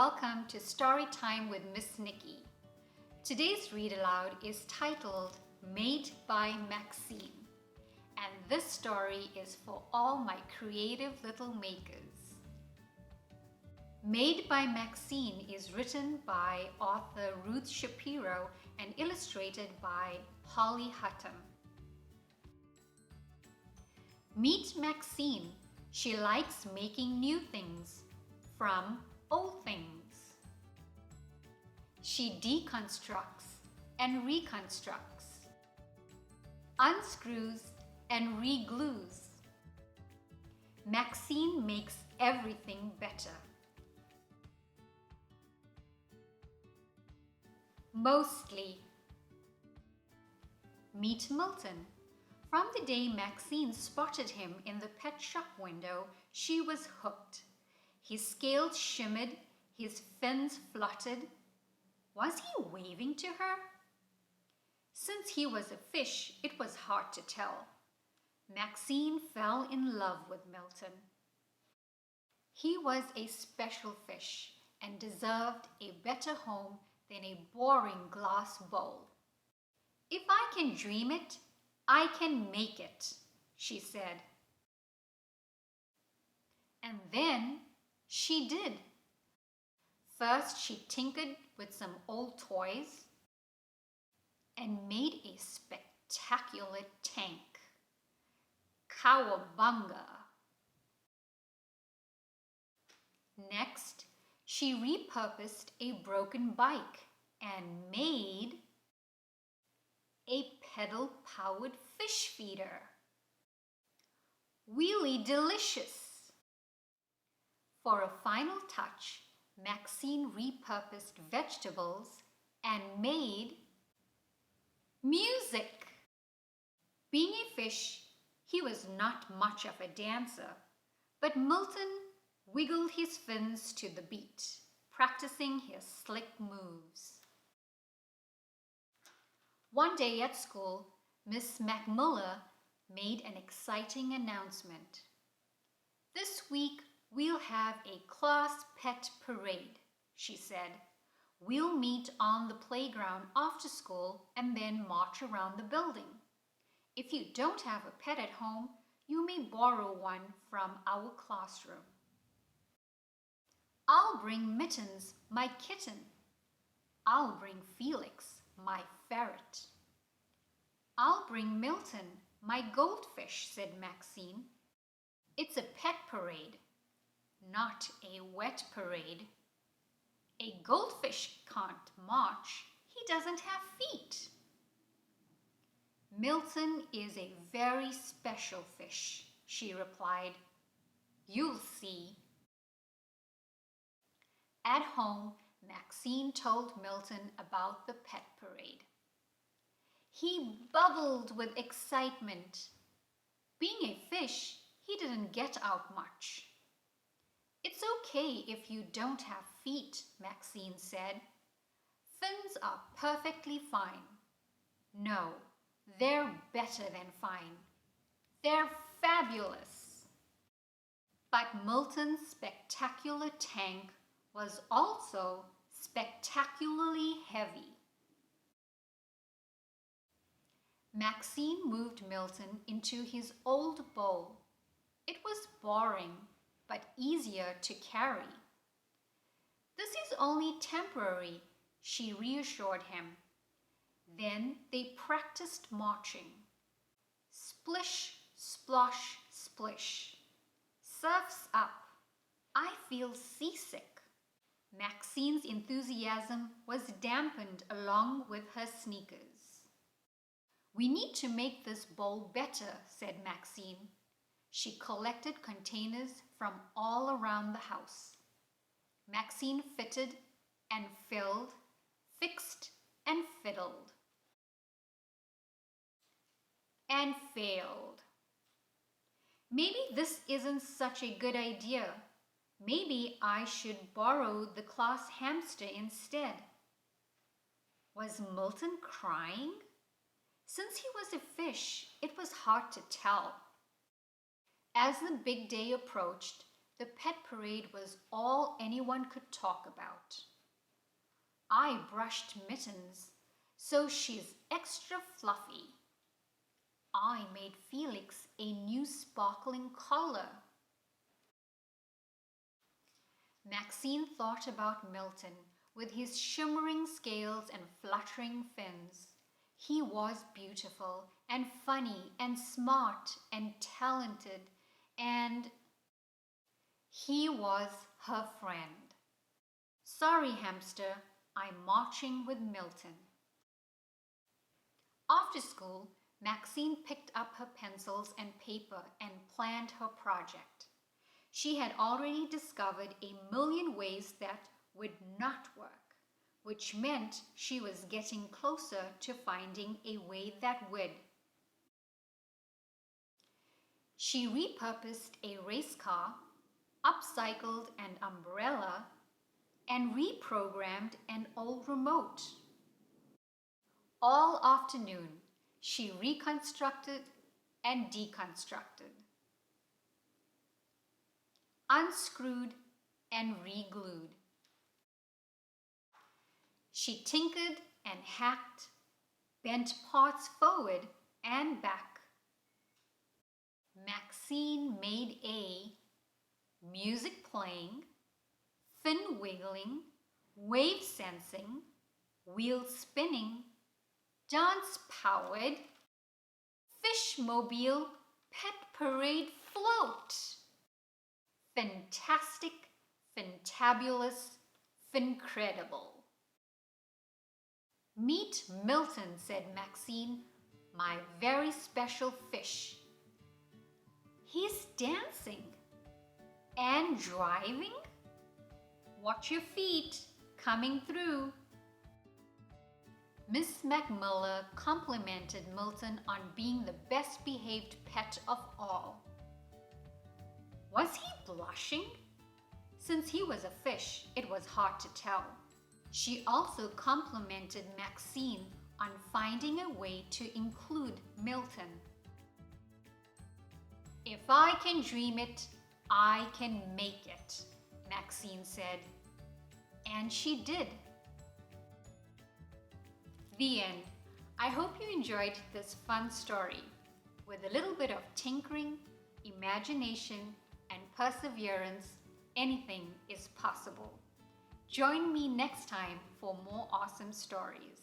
welcome to Story Time with Ms Nikki. Today's read aloud is titled Made by Maxine, and this story is for all my creative little makers. Made by Maxine is written by author Ruth Spiro and illustrated by Hatam. Meet Maxine. She likes making new things from old things. She deconstructs and reconstructs, unscrews and re-glues. Maxine makes everything better. Mostly. Meet Milton. From the day Maxine spotted him in the pet shop window, she was hooked. His scales shimmered, his fins fluttered. Was he waving to her? Since he was a fish, it was hard to tell. Maxine fell in love with Milton. He was a special fish and deserved a better home than a boring glass bowl. "If I can dream it, I can make it," she said. And then she did. First, she tinkered with some old toys and made a spectacular tank. Cowabunga! Next, she repurposed a broken bike and made a pedal-powered fish feeder. Really delicious! For a final touch, Maxine repurposed vegetables and made music. Being a fish, he was not much of a dancer, but Milton wiggled his fins to the beat, practicing his slick moves. One day at school, Ms McMuller made an exciting announcement. "This week, we'll have a class pet parade," she said. "We'll meet on the playground after school and then march around the building. If you don't have a pet at home, you may borrow one from our classroom. I'll bring Mittens, my kitten. I'll bring Felix, my ferret. I'll bring Milton, my goldfish," said Maxine. "It's a pet parade, not a wet parade. A goldfish can't march. He doesn't have feet." "Milton is a very special fish," she replied. "You'll see." At home, Maxine told Milton about the pet parade. He bubbled with excitement. Being a fish, he didn't get out much. "It's okay if you don't have feet," Maxine said. "Fins are perfectly fine. No, they're better than fine. They're fabulous." But Milton's spectacular tank was also spectacularly heavy. Maxine moved Milton into his old bowl. It was boring, but easier to carry. "This is only temporary," she reassured him. Then they practiced marching. Splish, splosh, splish. "Surf's up. I feel seasick." Maxine's enthusiasm was dampened along with her sneakers. "We need to make this bowl better," said Maxine. She collected containers from all around the house. Maxine fitted and filled, fixed and fiddled. And failed. "Maybe this isn't such a good idea. Maybe I should borrow the class hamster instead." Was Milton crying? Since he was a fish, it was hard to tell. As the big day approached, The pet parade was all anyone could talk about. I brushed Mittens, so she's extra fluffy. I made Felix a new sparkling collar. Maxine thought about Milton with his shimmering scales and fluttering fins. He was beautiful and funny and smart and talented, and he was her friend. Sorry, hamster, I'm marching with Milton. After school, Maxine picked up her pencils and paper and planned her project. She had already discovered a million ways that would not work, which meant she was getting closer to finding a way that would. She repurposed a race car, upcycled an umbrella, and reprogrammed an old remote. All afternoon, she reconstructed and deconstructed, unscrewed and re-glued. She tinkered and hacked, bent parts forward and back. Maxine made a music playing, fin wiggling, wave sensing, wheel spinning, dance powered, fishmobile pet parade float. Fantastic, fantabulous, fincredible. Meet Milton, said Maxine, my very special fish. He's dancing and driving. Watch your feet, coming through. Miss McMillan complimented Milton on being the best behaved pet of all. Was he blushing? Since he was a fish, it was hard to tell. She also complimented Maxine on finding a way to include Milton. If I can dream it, I can make it, Maxine said. And she did. The end. I hope you enjoyed this fun story. With a little bit of tinkering, imagination, and perseverance, anything is possible. Join me next time for more awesome stories.